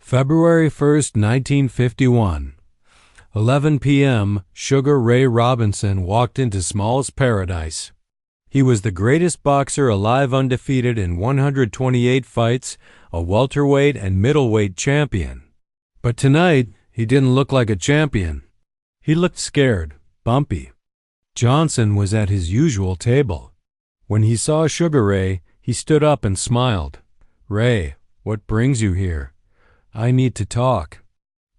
February 1st, 1951. 11 p.m., Sugar Ray Robinson walked into Small's Paradise. He was the greatest boxer alive, undefeated in 128 fights, a welterweight and middleweight champion. But tonight, he didn't look like a champion. He looked scared, bumpy. Johnson was at his usual table. When he saw Sugar Ray, he stood up and smiled. "Ray, what brings you here?" "I need to talk."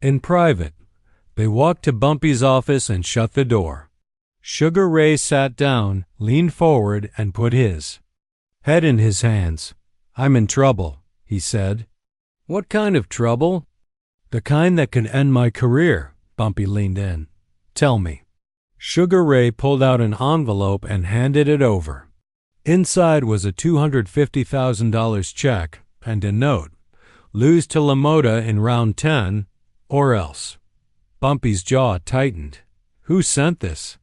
"In private." They walked to Bumpy's office and shut the door. Sugar Ray sat down, leaned forward, and put his head in his hands. "I'm in trouble," he said. "What kind of trouble?" "The kind that could end my career." Bumpy leaned in. "Tell me." Sugar Ray pulled out an envelope and handed it over. Inside was a $250,000 check and a note. "Lose to LaMotta in round 10, or else." Bumpy's jaw tightened. Who sent this?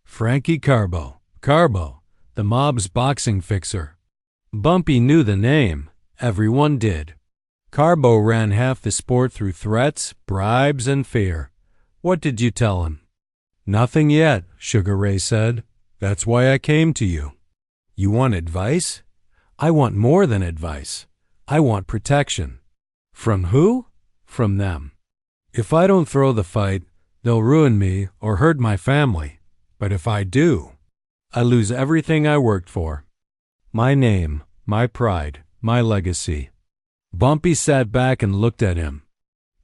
Frankie Carbo. Carbo, the mob's boxing fixer. Bumpy knew the name. Everyone did. Carbo ran half the sport through threats, bribes, and fear. "What did you tell him?" "Nothing yet," Sugar Ray said. "That's why I came to you." "You want advice?" "I want more than advice. I want protection." "From who?" "From them. If I don't throw the fight, they'll ruin me or hurt my family. But if I do, I lose everything I worked for. My name, my pride, my legacy." Bumpy sat back and looked at him.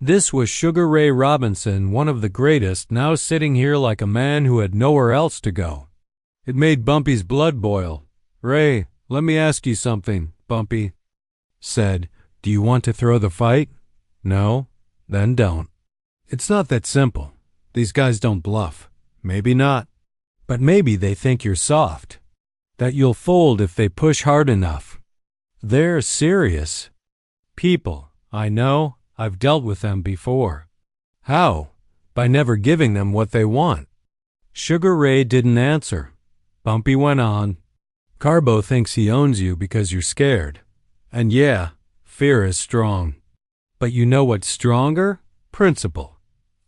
This was Sugar Ray Robinson, one of the greatest, now sitting here like a man who had nowhere else to go. It made Bumpy's blood boil. "Ray, let me ask you something," Bumpy said. "Do you want to throw the fight?" "No?" "Then don't." It's not that simple. These guys don't bluff. Maybe not. But maybe they think you're soft, that you'll fold if they push hard enough. They're serious people. I know. I've dealt with them before. How? By never giving them what they want. Sugar Ray didn't answer. Bumpy went on. "Carbo thinks he owns you because you're scared. And yeah, fear is strong. But you know what's stronger? Principle.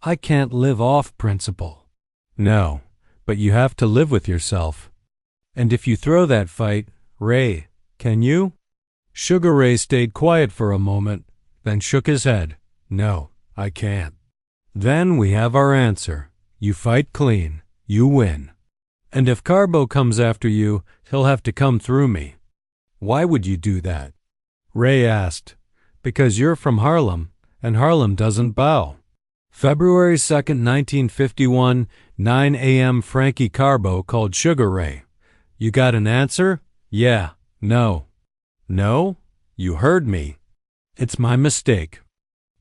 I can't live off principle." "No, but you have to live with yourself. And if you throw that fight, Ray, can you?" Sugar Ray stayed quiet for a moment, then shook his head. "No, I can't." "Then we have our answer. You fight clean. You win. And if Carbo comes after you, he'll have to come through me." "Why would you do that?" Ray asked. "Because you're from Harlem, and Harlem doesn't bow." February 2nd, 1951, 9 a.m. Frankie Carbo called Sugar Ray. "You got an answer?" "Yeah. No." "No? You heard me." "It's my mistake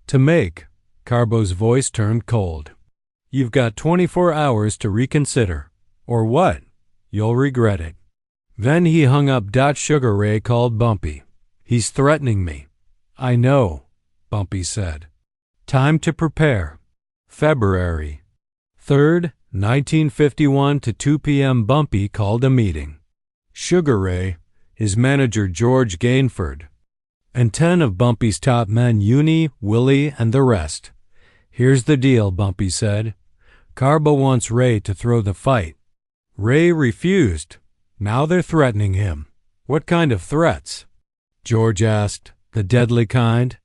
to make." Carbo's voice turned cold. "You've got 24 hours to reconsider. Or what? You'll regret it." Then he hung up. Sugar Ray called Bumpy. "He's threatening me." "I know," Bumpy said. "Time to prepare." February 3rd, 1951 to 2 p.m. Bumpy called a meeting. Sugar Ray, his manager George Gainford, and 10 of Bumpy's top men, Uni, Willie, and the rest. "Here's the deal," Bumpy said. "Carbo wants Ray to throw the fight. Ray refused. Now they're threatening him." "What kind of threats?" George asked. "The deadly kind."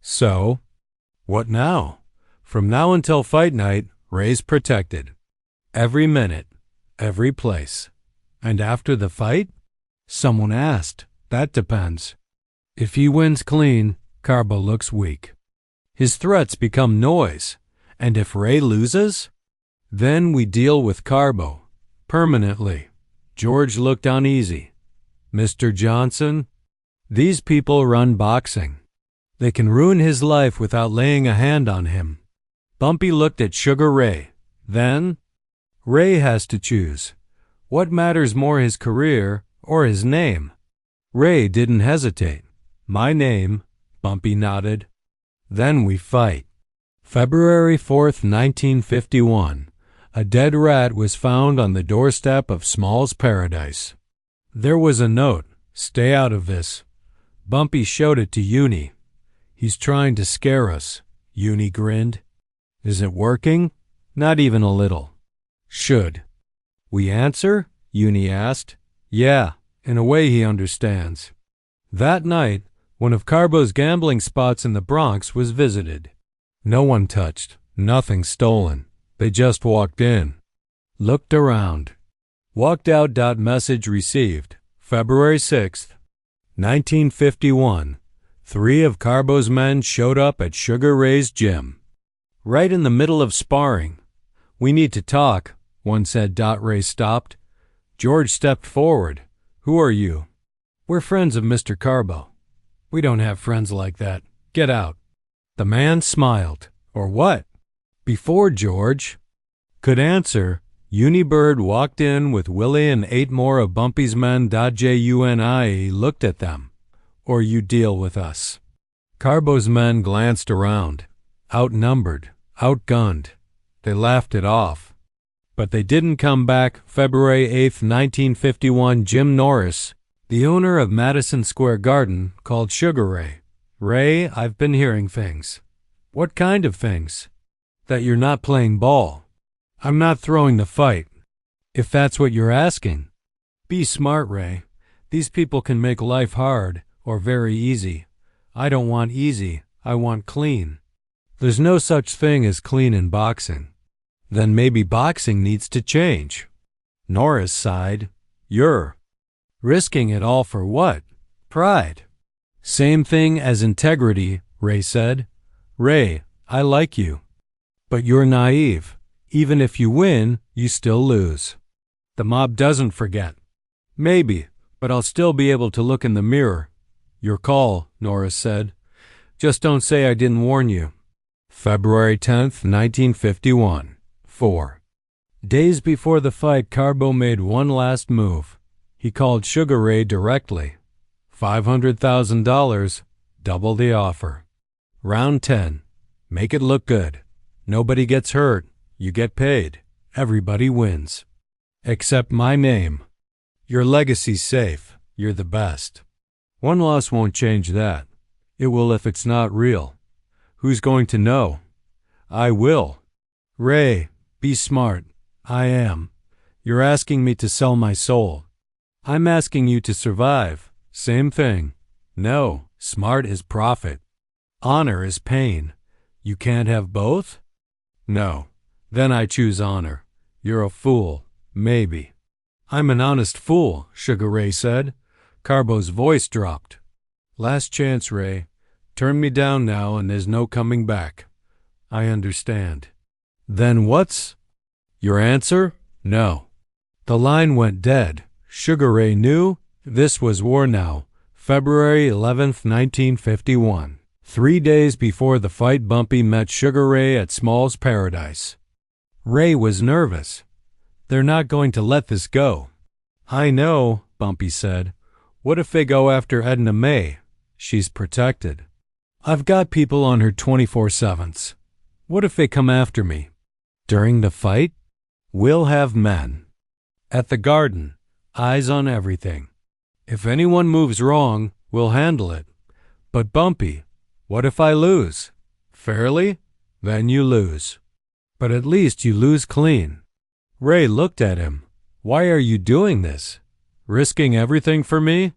"So? What now?" "From now until fight night, Ray's protected. Every minute, every place." "And after the fight?" Someone asked. "That depends. If he wins clean, Carbo looks weak. His threats become noise. And if Ray loses, then we deal with Carbo. Permanently." George looked uneasy. "Mr. Johnson, these people run boxing. They can ruin his life without laying a hand on him." Bumpy looked at Sugar Ray. Then, "Ray has to choose. What matters more, his career or his name?" Ray didn't hesitate. "My name," Bumpy nodded. "Then we fight." February 4th, 1951. A dead rat was found on the doorstep of Small's Paradise. There was a note, "Stay out of this." Bumpy showed it to Uni. He's trying to scare us, Uni grinned. Is it working? Not even a little. Should we answer? Uni asked. Yeah, in a way he understands. That night, one of Carbo's gambling spots in the Bronx was visited. No one touched, nothing stolen. They just walked in, looked around, walked out. Message received, February 6th, 1951. 3 of Carbo's men showed up at Sugar Ray's gym. Right in the middle of sparring. We need to talk, one said. Ray stopped. George stepped forward. Who are you? We're friends of Mr. Carbo. We don't have friends like that. Get out. The man smiled. Or what? Before George could answer, Unibird walked in with Willie and 8 more of Bumpy's men. Juni looked at them. Or you deal with us. Carbo's men glanced around. Outnumbered, outgunned. They laughed it off. But they didn't come back. February 8th, 1951. Jim Norris, the owner of Madison Square Garden, called Sugar Ray. Ray, I've been hearing things. What kind of things? That you're not playing ball. I'm not throwing the fight, if that's what you're asking. Be smart, Ray. These people can make life hard or very easy. I don't want easy. I want clean. There's no such thing as clean in boxing. Then maybe boxing needs to change. Norris sighed. You're risking it all for what? Pride. Same thing as integrity, Ray said. Ray, I like you. But you're naive. Even if you win, you still lose. The mob doesn't forget. Maybe, but I'll still be able to look in the mirror. Your call, Norris said. Just don't say I didn't warn you. February 10th, 1951. 4 days before the fight, Carbo made one last move. He called Sugar Ray directly. $500,000, double the offer. Round 10. Make it look good. Nobody gets hurt. You get paid. Everybody wins. Except my name. Your legacy's safe. You're the best. One loss won't change that. It will if it's not real. Who's going to know? I will. Ray, be smart. I am. You're asking me to sell my soul. I'm asking you to survive. Same thing. No, smart is profit. Honor is pain. You can't have both? No. Then I choose honor. You're a fool. Maybe. I'm an honest fool, Sugar Ray said. Carbo's voice dropped. Last chance, Ray. Turn me down now and there's no coming back. I understand. Then what's your answer? No. The line went dead. Sugar Ray knew this was war now. February 11th, 1951. 3 days before the fight, Bumpy met Sugar Ray at Small's Paradise. Ray was nervous. They're not going to let this go. I know, Bumpy said. What if they go after Edna May? She's protected. I've got people on her 24/7s. What if they come after me? During the fight? We'll have men. At the garden, eyes on everything. If anyone moves wrong, we'll handle it. But Bumpy, what if I lose? Fairly? Then you lose. But at least you lose clean. Ray looked at him. Why are you doing this? Risking everything for me?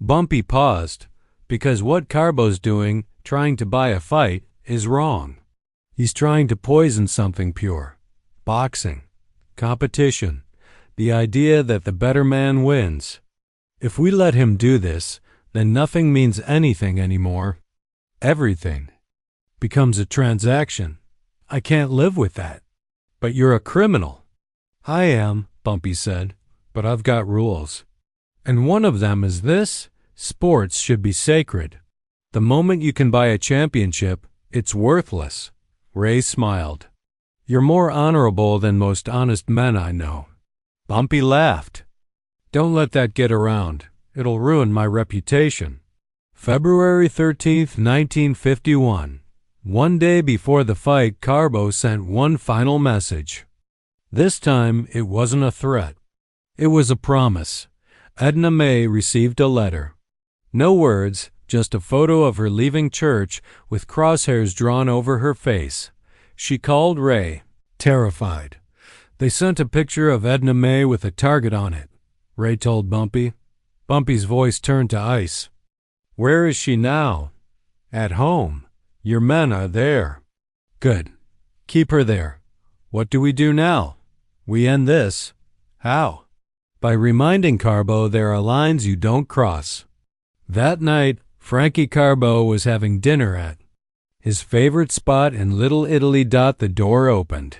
Bumpy paused, because what Carbo's doing, trying to buy a fight, is wrong. He's trying to poison something pure. Boxing. Competition. The idea that the better man wins. If we let him do this, then nothing means anything anymore. Everything becomes a transaction. I can't live with that. But you're a criminal. I am, Bumpy said, but I've got rules. And one of them is this: sports should be sacred. The moment you can buy a championship, it's worthless. Ray smiled. You're more honorable than most honest men I know. Bumpy laughed. Don't let that get around. It'll ruin my reputation. February 13th, 1951. 1 day before the fight, Carbo sent one final message. This time, it wasn't a threat. It was a promise. Edna May received a letter. No words, just a photo of her leaving church with crosshairs drawn over her face. She called Ray, terrified. They sent a picture of Edna May with a target on it, Ray told Bumpy. Bumpy's voice turned to ice. Where is she now? At home. Your men are there. Good. Keep her there. What do we do now? We end this. How? By reminding Carbo there are lines you don't cross. That night, Frankie Carbo was having dinner at his favorite spot in Little Italy. The door opened.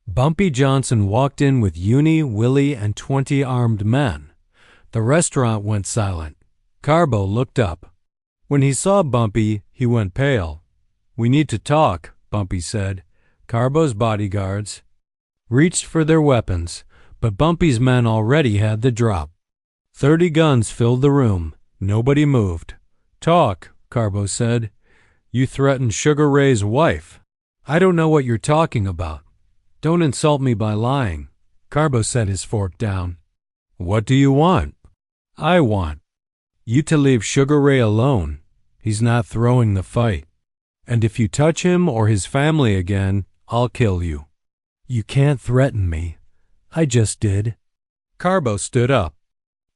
Bumpy Johnson walked in with Uni, Willie, and 20 armed men. The restaurant went silent. Carbo looked up. When he saw Bumpy, he went pale. We need to talk, Bumpy said. Carbo's bodyguards reached for their weapons, but Bumpy's men already had the drop. 30 guns filled the room. Nobody moved. Talk, Carbo said. You threatened Sugar Ray's wife. I don't know what you're talking about. Don't insult me by lying. Carbo set his fork down. What do you want? I want you to leave Sugar Ray alone. He's not throwing the fight. And if you touch him or his family again, I'll kill you. You can't threaten me. I just did. Carbo stood up.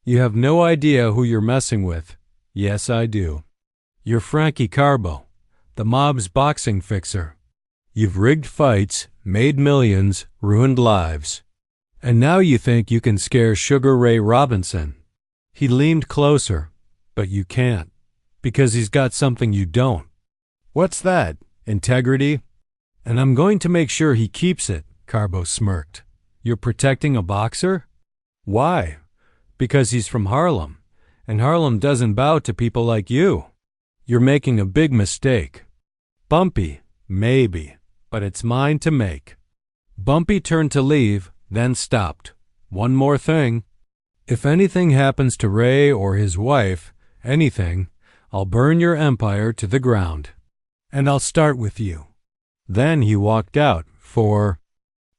You have no idea who you're messing with. Yes, I do. You're Frankie Carbo, the mob's boxing fixer. You've rigged fights, made millions, ruined lives. And now you think you can scare Sugar Ray Robinson. He leaned closer, but you can't, because he's got something you don't. What's that? Integrity? And I'm going to make sure he keeps it, Carbo smirked. You're protecting a boxer? Why? Because he's from Harlem, and Harlem doesn't bow to people like you. You're making a big mistake. Bumpy, maybe, but it's mine to make. Bumpy turned to leave, then stopped. One more thing. If anything happens to Ray or his wife, anything, I'll burn your empire to the ground. And I'll start with you. Then he walked out, for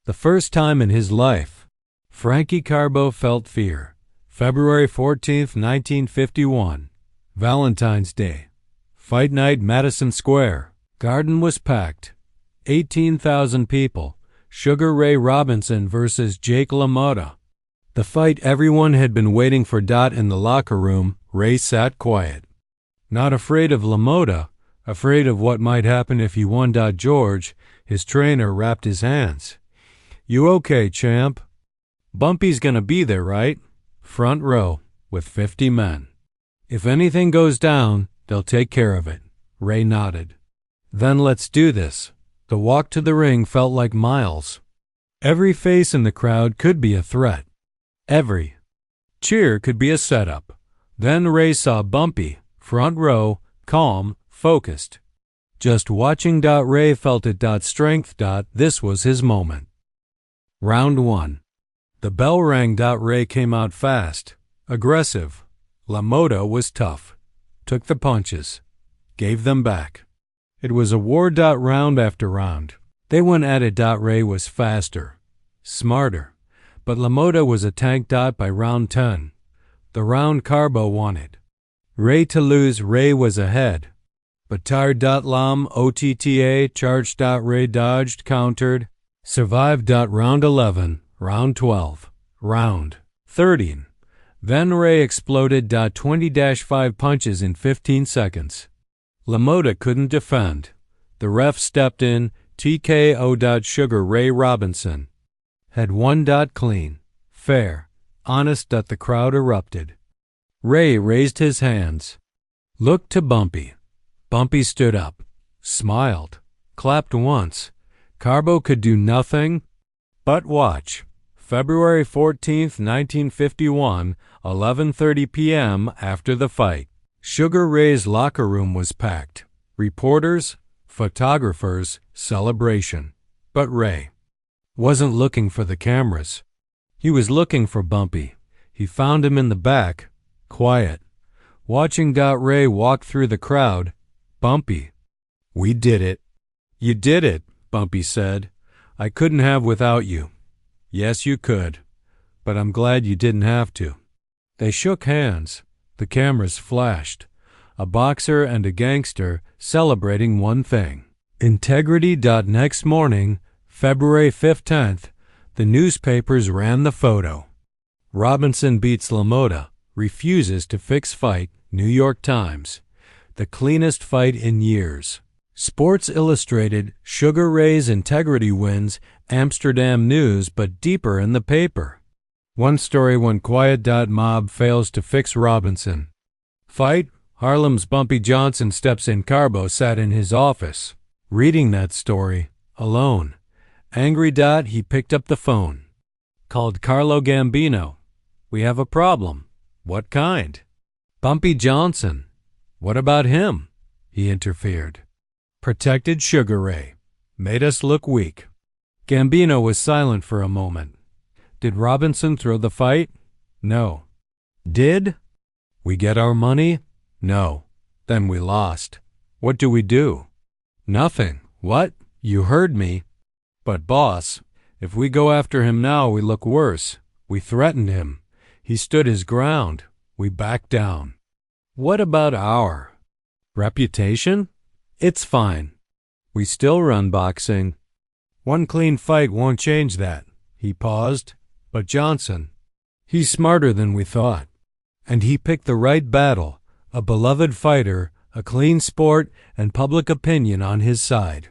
the first time in his life, Frankie Carbo felt fear. February 14th, 1951. Valentine's Day. Fight night, Madison Square. Garden was packed. 18,000 people. Sugar Ray Robinson versus Jake LaMotta. The fight everyone had been waiting for. In the locker room, Ray sat quiet. Not afraid of LaMotta, afraid of what might happen if he won. George, his trainer, wrapped his hands. You okay, champ? Bumpy's gonna be there, right? Front row, with 50 men. If anything goes down, they'll take care of it. Ray nodded. Then let's do this. The walk to the ring felt like miles. Every face in the crowd could be a threat. Every cheer could be a setup. Then Ray saw Bumpy, front row, calm, focused. Just watching. Ray felt it. Strength. This was his moment. Round 1. The bell rang. Ray came out fast, aggressive. LaMotta was tough. Took the punches. Gave them back. It was a war. Round after round. They went at it. Ray was faster, smarter. But LaMotta was a tank. By round 10. The round Carbo wanted Ray to lose. Ray was ahead. But tired. Lam OTTA charged. Ray dodged, countered, survived. Round 11. Round 12. Round 13. Then Ray exploded. 20-5 punches in 15 seconds. LaMotta couldn't defend. The ref stepped in. TKO. Sugar Ray Robinson had won. Clean, fair, honest. The crowd erupted. Ray raised his hands, looked to Bumpy. Bumpy stood up, smiled, clapped once. Carbo could do nothing but watch. February 14th, 1951, 11:30 p.m. after the fight. Sugar Ray's locker room was packed. Reporters, photographers, celebration. But Ray wasn't looking for the cameras. He was looking for Bumpy. He found him in the back, quiet, watching. Ray walked through the crowd. Bumpy, we did it. You did it, Bumpy said. I couldn't have without you. Yes, you could, but I'm glad you didn't have to. They shook hands. The cameras flashed. a boxer and a gangster celebrating one thing. Integrity. Next morning, February 15th, the newspapers ran the photo. Robinson beats LaMotta, refuses to fix fight, New York Times. The cleanest fight in years. Sports Illustrated, Sugar Ray's integrity wins, Amsterdam News, but deeper in the paper. One story, One Quiet. Mob fails to fix Robinson. Fight, Harlem's Bumpy Johnson steps in. Carbo sat in his office, reading that story, alone. Angry. He picked up the phone. Called Carlo Gambino. We have a problem. What kind? Bumpy Johnson. What about him? He interfered. Protected Sugar Ray. Made us look weak. Gambino was silent for a moment. Did Robinson throw the fight? No. Did we get our money? No. Then we lost. What do we do? Nothing. What? You heard me. But boss, if we go after him now, we look worse. We threatened him. He stood his ground. We backed down. What about our reputation? It's fine. We still run boxing. One clean fight won't change that. He paused. But Johnson, he's smarter than we thought. And he picked the right battle, a beloved fighter, a clean sport, and public opinion on his side.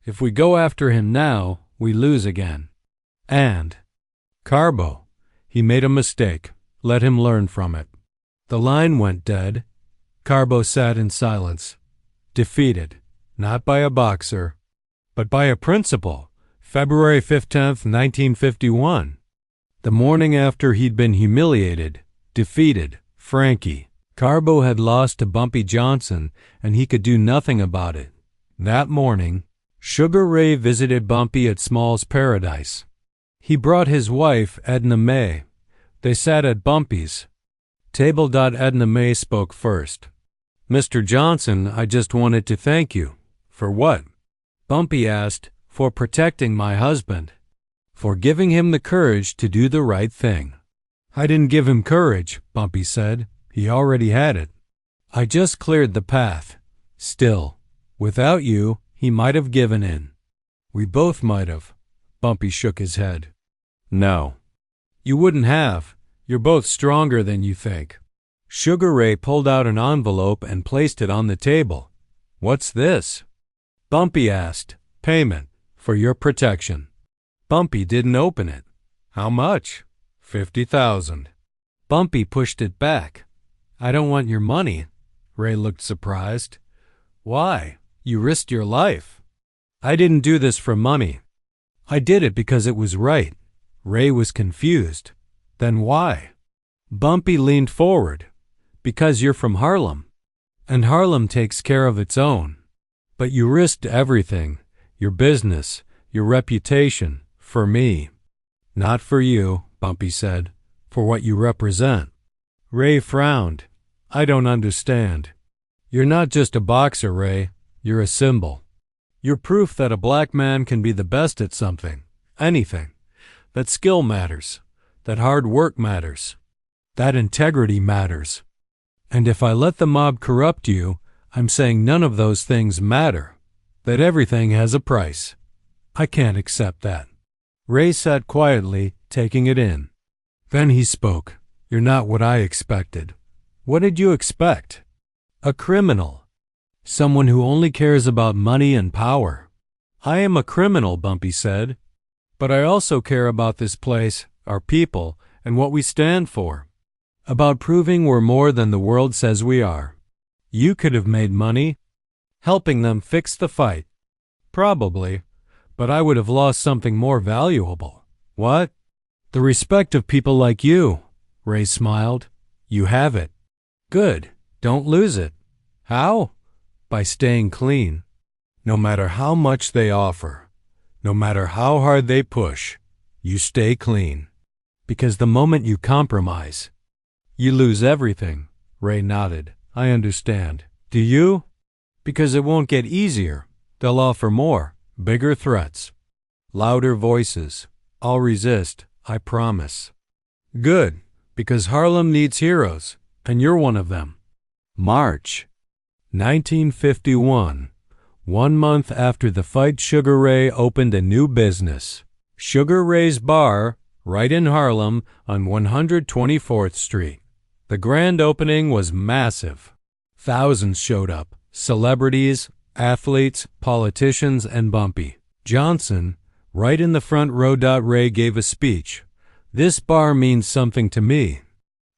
If we go after him now, we lose again. And Carbo, he made a mistake. Let him learn from it. The line went dead. Carbo sat in silence. Defeated, not by a boxer, but by a principal. February 15th, 1951. The morning after he'd been humiliated, defeated, Frankie Carbo had lost to Bumpy Johnson, and he could do nothing about it. That morning, Sugar Ray visited Bumpy at Small's Paradise. He brought his wife, Edna May. They sat at Bumpy's table. Edna May spoke first. Mr. Johnson, I just wanted to thank you. For what? Bumpy asked. For protecting my husband. For giving him the courage to do the right thing. I didn't give him courage, Bumpy said. He already had it. I just cleared the path. Still, without you, he might have given in. We both might have. Bumpy shook his head. No. You wouldn't have. You're both stronger than you think. Sugar Ray pulled out an envelope and placed it on the table. What's this? Bumpy asked. Payment. For your protection. Bumpy didn't open it. How much? 50,000. Bumpy pushed it back. I don't want your money. Ray looked surprised. Why? You risked your life. I didn't do this for money. I did it because it was right. Ray was confused. Then why? Bumpy leaned forward. Because you're from Harlem. And Harlem takes care of its own. But you risked everything. Your business, your reputation, for me. Not for you, Bumpy said. For what you represent. Ray frowned. I don't understand. You're not just a boxer, Ray. You're a symbol. You're proof that a black man can be the best at something. Anything. That skill matters. That hard work matters. That integrity matters. And if I let the mob corrupt you, I'm saying none of those things matter. That everything has a price. I can't accept that. Ray sat quietly, taking it in. Then he spoke. You're not what I expected. What did you expect? A criminal. Someone who only cares about money and power. I am a criminal, Bumpy said. But I also care about this place, our people, and what we stand for. About proving we're more than the world says we are. You could have made money, helping them fix the fight. Probably, but I would have lost something more valuable. What? The respect of people like you. Ray smiled. You have it. Good. Don't lose it. How? By staying clean. No matter how much they offer, no matter how hard they push, you stay clean. Because the moment you compromise, you lose everything. Ray nodded. I understand. Do you? Because it won't get easier. They'll offer more, bigger threats, louder voices. I'll resist, I promise. Good, because Harlem needs heroes, and you're one of them. March. 1951. 1 month after the fight, Sugar Ray opened a new business, Sugar Ray's Bar, right in Harlem on 124th Street. The grand opening was massive. Thousands showed up, celebrities, athletes, politicians, and Bumpy Johnson, right in the front row. Ray gave a speech. "This bar means something to me.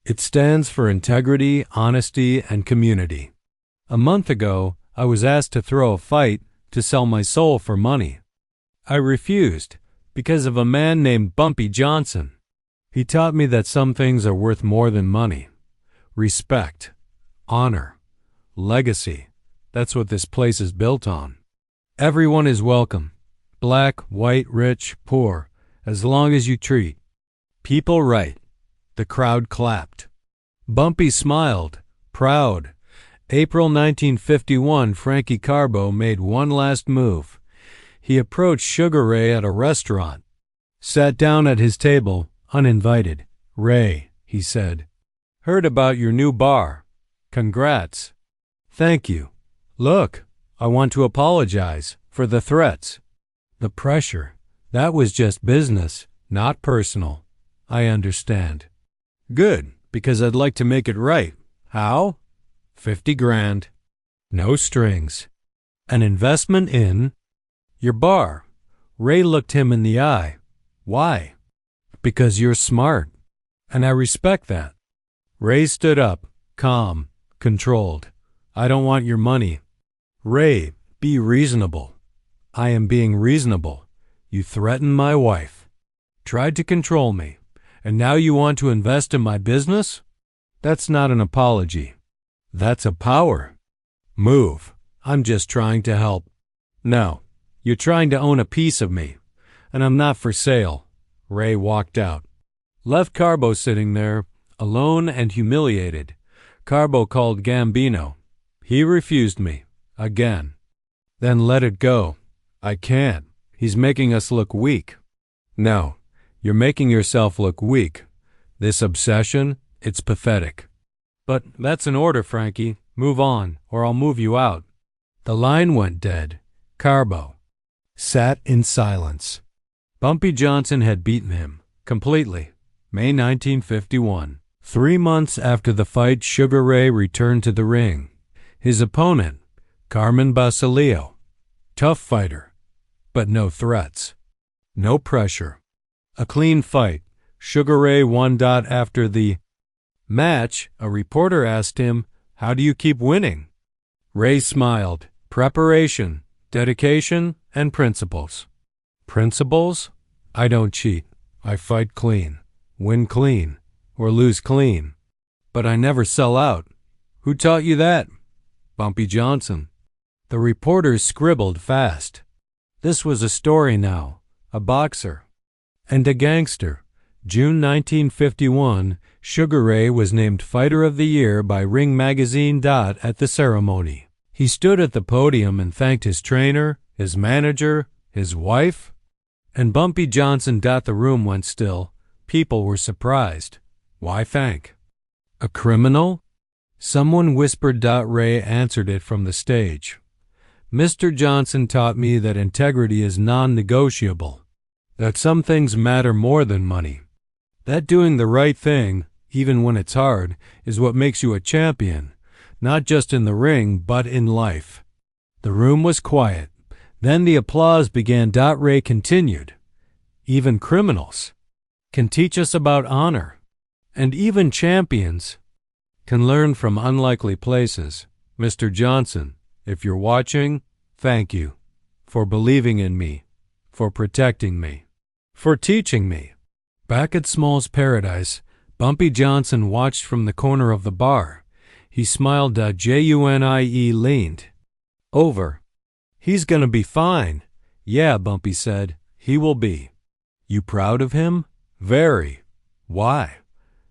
It stands for integrity, honesty, and community. A month ago, I was asked to throw a fight to sell my soul for money. I refused because of a man named Bumpy Johnson. He taught me that some things are worth more than money. Respect, honor, legacy. That's what this place is built on. Everyone is welcome, black, white, rich, poor, as long as you treat people right." The crowd clapped. Bumpy smiled, proud. April 1951, Frankie Carbo made one last move. He approached Sugar Ray at a restaurant, sat down at his table, uninvited. "Ray," he said, "heard about your new bar. Congrats." "Thank you. Look, I want to apologize for the threats. The pressure. That was just business, not personal. I understand." "Good, because I'd like to make it right." "How?" 50 grand. No strings. An investment in your bar." Ray looked him in the eye. "Why?" "Because you're smart, and I respect that." Ray stood up, calm, controlled. "I don't want your money." "Ray, be reasonable." "I am being reasonable. You threatened my wife, tried to control me, and now you want to invest in my business? That's not an apology. That's a power move. I'm just trying to help." "No, you're trying to own a piece of me, and I'm not for sale." Ray walked out. Left Carbo sitting there, alone and humiliated. Carbo called Gambino. "He refused me. Again." "Then let it go." "I can't. He's making us look weak." "No, you're making yourself look weak. This obsession, it's pathetic." "But that's an order, Frankie. Move on, or I'll move you out." The line went dead. Carbo sat in silence. Bumpy Johnson had beaten him, completely. May 1951. 3 months after the fight, Sugar Ray returned to the ring. His opponent, Carmen Basilio. Tough fighter, but no threats. No pressure. A clean fight. Sugar Ray won. After the match, a reporter asked him, "How do you keep winning?" Ray smiled. "Preparation, dedication, and principles." "Principles? I don't cheat. I fight clean, win clean, or lose clean. But I never sell out." "Who taught you that?" "Bumpy Johnson." The reporters scribbled fast. This was a story now, a boxer, and a gangster. June 1951, Sugar Ray was named Fighter of the Year by Ring Magazine. At the ceremony, he stood at the podium and thanked his trainer, his manager, his wife, and Bumpy Johnson. The room went still. People were surprised. Why thank a criminal? Someone whispered. Ray answered it from the stage. "Mr. Johnson taught me that integrity is non-negotiable, that some things matter more than money, that doing the right thing, even when it's hard, is what makes you a champion, not just in the ring, but in life." The room was quiet. Then the applause began. Ray continued, "Even criminals can teach us about honor, and even champions can learn from unlikely places. Mr. Johnson, if you're watching, thank you for believing in me, for protecting me, for teaching me." Back at Small's Paradise, Bumpy Johnson watched from the corner of the bar. He smiled. June leaned over. "He's gonna be fine." "Yeah," Bumpy said, "he will be." "You proud of him?" "Very." "Why?"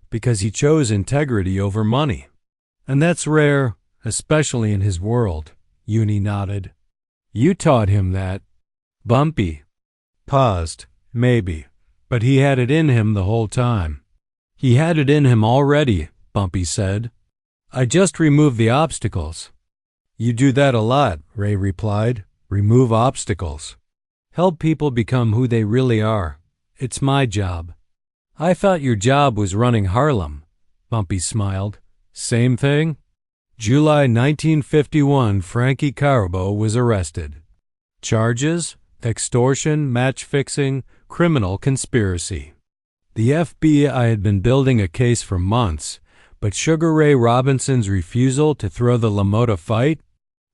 "Because he chose integrity over money. And that's rare, especially in his world." Uni nodded. "You taught him that." Bumpy paused. "Maybe. But he had it in him the whole time." "He had it in him already," Bumpy said. "I just removed the obstacles." You do that a lot, Ray replied. Remove obstacles. Help people become who they really are. It's my job. I thought your job was running Harlem. Bumpy smiled. Same thing? July 1951, Frankie Carbo was arrested. Charges: extortion, match-fixing, criminal conspiracy. The FBI had been building a case for months, but Sugar Ray Robinson's refusal to throw the LaMotta fight?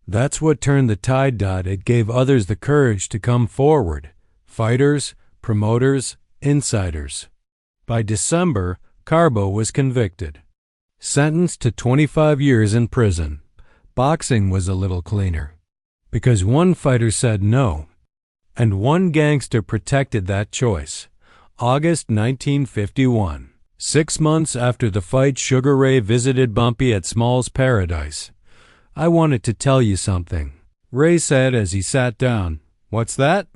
That's what turned the tide. It gave others the courage to come forward. Fighters, promoters, insiders. By December, Carbo was convicted. Sentenced to 25 years in prison. Boxing was a little cleaner. Because one fighter said no. And one gangster protected that choice. August 1951. 6 months after the fight, Sugar Ray visited Bumpy at Small's Paradise. I wanted to tell you something, Ray said as he sat down. What's that?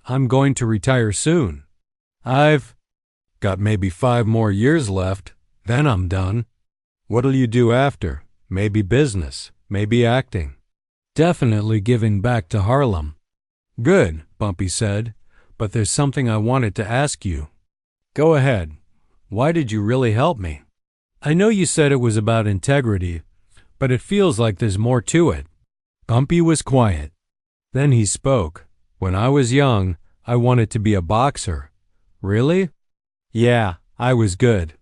I'm going to retire soon. I've got maybe 5 more years left, then I'm done. What'll you do after? Maybe business, maybe acting. Definitely giving back to Harlem. Good, Bumpy said, but there's something I wanted to ask you. Go ahead. Why did you really help me? I know you said it was about integrity, but it feels like there's more to it. Bumpy was quiet. Then he spoke. When I was young, I wanted to be a boxer. Really? Yeah, I was good.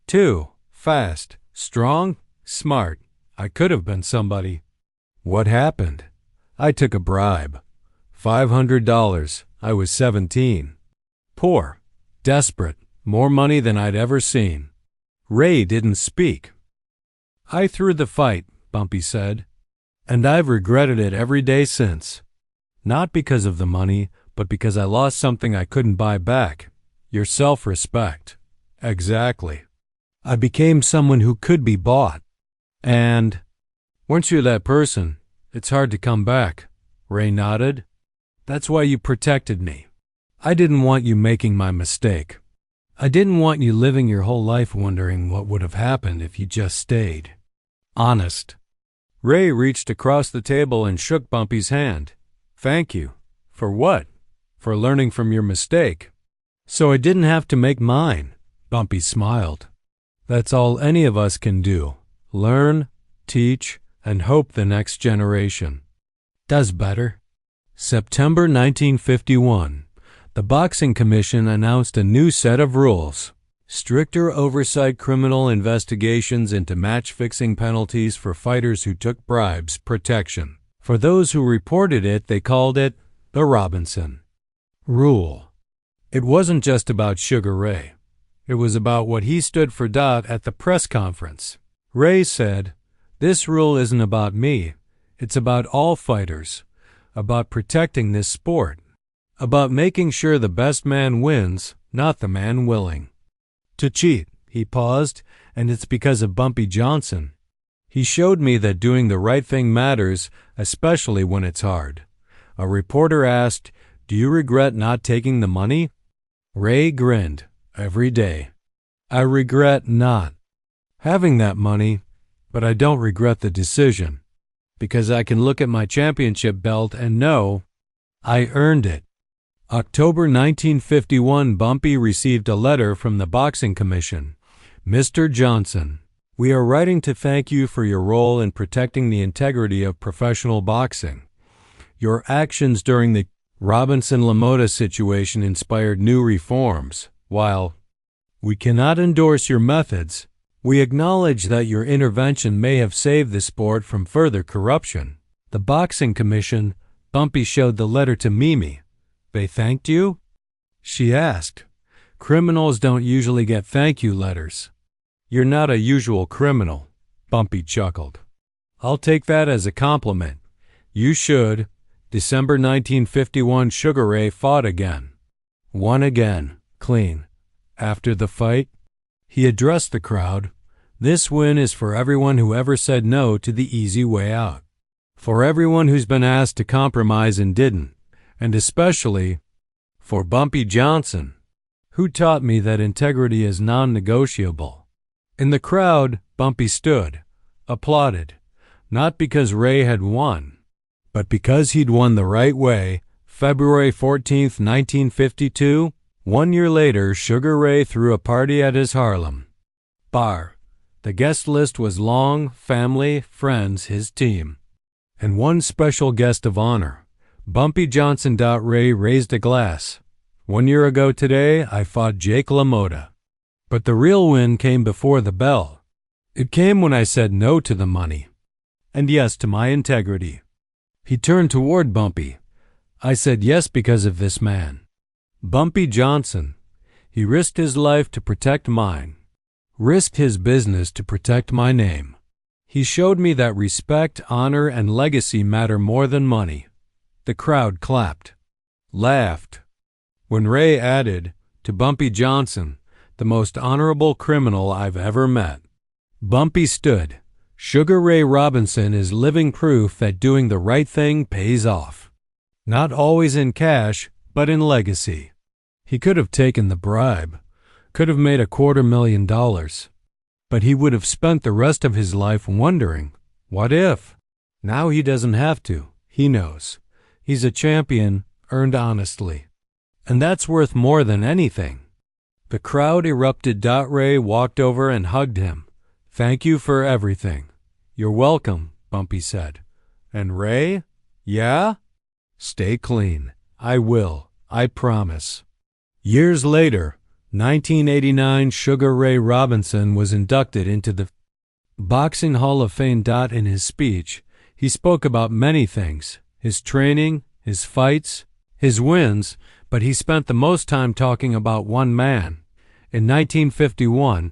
Too fast, strong, smart. I could have been somebody. What happened? I took a bribe. $500. I was 17. Poor, desperate, more money than I'd ever seen. Ray didn't speak. I threw the fight, Bumpy said, and I've regretted it every day since. Not because of the money, but because I lost something I couldn't buy back. Your self-respect. Exactly. I became someone who could be bought. And once you're that person, it's hard to come back. Ray nodded. That's why you protected me. I didn't want you making my mistake. I didn't want you living your whole life wondering what would have happened if you just stayed. Honest. Ray reached across the table and shook Bumpy's hand. Thank you. For what? For learning from your mistake. So I didn't have to make mine. Bumpy smiled. That's all any of us can do. Learn, teach, and hope the next generation does better. September 1951. The Boxing Commission announced a new set of rules. Stricter oversight, criminal investigations into match-fixing, penalties for fighters who took bribes, protection. For those who reported it, they called it the Robinson Rule. It wasn't just about Sugar Ray. It was about what he stood for. At the press conference, Ray said, "This rule isn't about me. It's about all fighters, about protecting this sport, about making sure the best man wins, not the man willing to cheat." He paused, and it's because of Bumpy Johnson. He showed me that doing the right thing matters, especially when it's hard. A reporter asked, "Do you regret not taking the money?" Ray grinned. Every day. I regret not having that money, but I don't regret the decision, because I can look at my championship belt and know I earned it. October 1951, Bumpy received a letter from the Boxing Commission. Mr. Johnson, we are writing to thank you for your role in protecting the integrity of professional boxing. Your actions during the Robinson-LaMotta situation inspired new reforms. While we cannot endorse your methods, we acknowledge that your intervention may have saved the sport from further corruption. The Boxing Commission. Bumpy showed the letter to Mimi. They thanked you? She asked. Criminals don't usually get thank you letters. You're not a usual criminal. Bumpy chuckled. I'll take that as a compliment. You should. December 1951, Sugar Ray fought again. Won again. Clean. After the fight, he addressed the crowd. This win is for everyone who ever said no to the easy way out. For everyone who's been asked to compromise and didn't. And especially for Bumpy Johnson, who taught me that integrity is non-negotiable. In the crowd, Bumpy stood, applauded. not because Ray had won, but because he'd won the right way. February 14th, 1952, 1 year later, Sugar Ray threw a party at his Harlem bar. The guest list was long: family, friends, his team, and one special guest of honor, Bumpy Johnson. Ray raised a glass. 1 year ago today, I fought Jake LaMotta. But the real win came before the bell. It came when I said no to the money, and yes to my integrity. He turned toward Bumpy. I said yes because of this man, Bumpy Johnson. He risked his life to protect mine, risked his business to protect my name. He showed me that respect, honor, and legacy matter more than money. The crowd clapped, laughed. When Ray added, "To Bumpy Johnson, the most honorable criminal I've ever met," Bumpy stood. Sugar Ray Robinson is living proof that doing the right thing pays off. Not always in cash, but in legacy. He could have taken the bribe, could have made $250,000, but he would have spent the rest of his life wondering, what if? Now he doesn't have to. He knows. He's a champion, earned honestly. And that's worth more than anything. The crowd erupted. Ray walked over and hugged him. "Thank you for everything." "You're welcome," Bumpy said. "And Ray?" "Yeah?" "Stay clean." "I will. I promise." Years later, 1989, Sugar Ray Robinson was inducted into the Boxing Hall of Fame. In his speech, he spoke about many things: his training, his fights, his wins, but he spent the most time talking about one man. In 1951,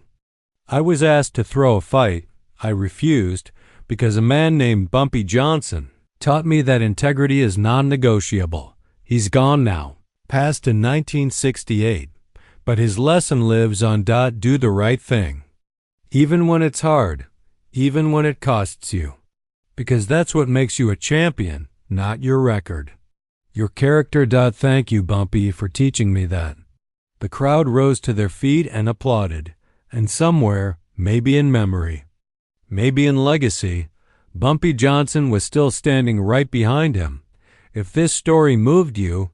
I was asked to throw a fight. I refused because a man named Bumpy Johnson taught me that integrity is non-negotiable. He's gone now, passed in 1968, but his lesson lives on. Do the right thing, even when it's hard, even when it costs you, because that's what makes you a champion, not your record. Your character. Thank you, Bumpy, for teaching me that. The crowd rose to their feet and applauded, and somewhere, maybe in memory, maybe in legacy, Bumpy Johnson was still standing right behind him. If this story moved you,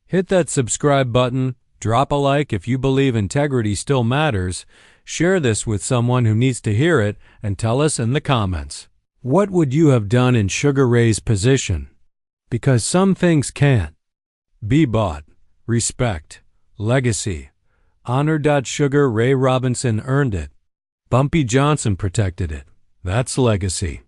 hit that subscribe button, drop a like if you believe integrity still matters, share this with someone who needs to hear it, and tell us in the comments, what would you have done in Sugar Ray's position? Because some things can't be bought. Respect, legacy, honor. Sugar Ray Robinson earned it. Bumpy Johnson protected it. That's legacy.